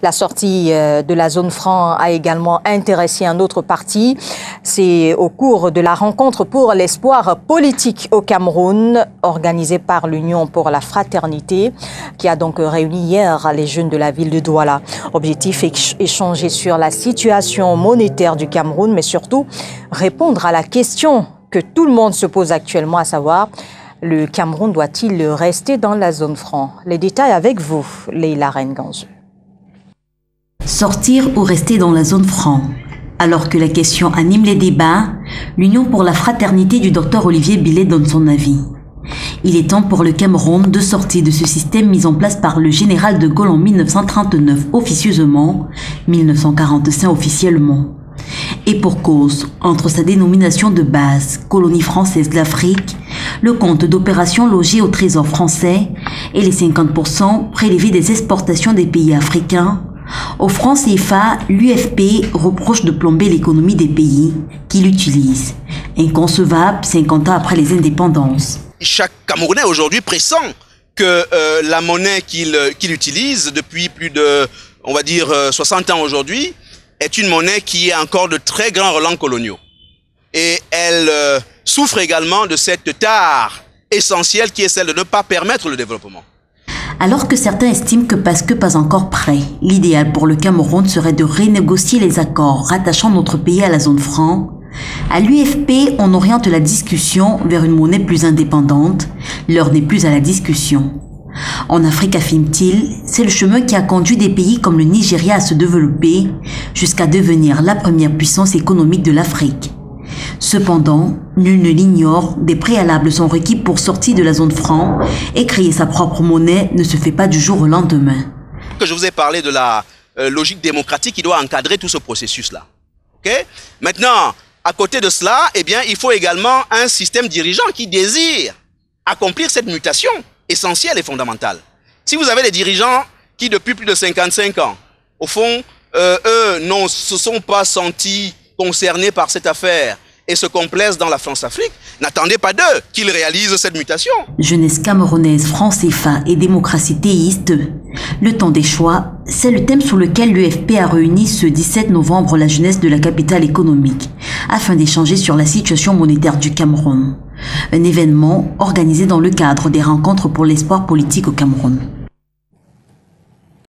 La sortie de la zone franc a également intéressé un autre parti. C'est au cours de la rencontre pour l'espoir politique au Cameroun, organisée par l'Union pour la fraternité, qui a donc réuni hier les jeunes de la ville de Douala. Objectif, échanger sur la situation monétaire du Cameroun, mais surtout répondre à la question que tout le monde se pose actuellement, à savoir, le Cameroun doit-il rester dans la zone franc? Les détails avec vous, Leila Rengange. Sortir ou rester dans la zone franc? Alors que la question anime les débats, l'Union pour la fraternité du Dr Olivier Billet donne son avis. Il est temps pour le Cameroun de sortir de ce système mis en place par le général de Gaulle en 1939 officieusement, 1945 officiellement. Et pour cause, entre sa dénomination de base, colonie française d'Afrique, le compte d'opération logé au trésor français et les 50% prélevés des exportations des pays africains, au franc CFA, l'UFP reproche de plomber l'économie des pays qui l'utilisent. Inconcevable 50 ans après les indépendances. Chaque Camerounais aujourd'hui pressent que la monnaie qu'il utilise depuis plus de, on va dire, 60 ans aujourd'hui, est une monnaie qui est encore de très grands relents coloniaux. Et elle souffre également de cette tare essentielle qui est celle de ne pas permettre le développement. Alors que certains estiment que parce que pas encore prêt, l'idéal pour le Cameroun serait de renégocier les accords rattachant notre pays à la zone franc, à l'UFP, on oriente la discussion vers une monnaie plus indépendante. L'heure n'est plus à la discussion. En Afrique, affirme-t-il, c'est le chemin qui a conduit des pays comme le Nigeria à se développer jusqu'à devenir la première puissance économique de l'Afrique. Cependant, nul ne l'ignore, des préalables sont requis pour sortir de la zone franc et créer sa propre monnaie ne se fait pas du jour au lendemain. Je vous ai parlé de la logique démocratique qui doit encadrer tout ce processus-là. Okay? Maintenant, à côté de cela, eh bien, il faut également un système dirigeant qui désire accomplir cette mutation essentielle et fondamentale. Si vous avez des dirigeants qui, depuis plus de 55 ans, au fond, eux, ne se sont pas sentis concernés par cette affaire et se complaisent dans la France-Afrique, n'attendez pas d'eux qu'ils réalisent cette mutation. Jeunesse camerounaise, franc CFA et démocratie théiste, le temps des choix, c'est le thème sur lequel l'UFP a réuni ce 17 novembre la jeunesse de la capitale économique, afin d'échanger sur la situation monétaire du Cameroun. Un événement organisé dans le cadre des rencontres pour l'espoir politique au Cameroun.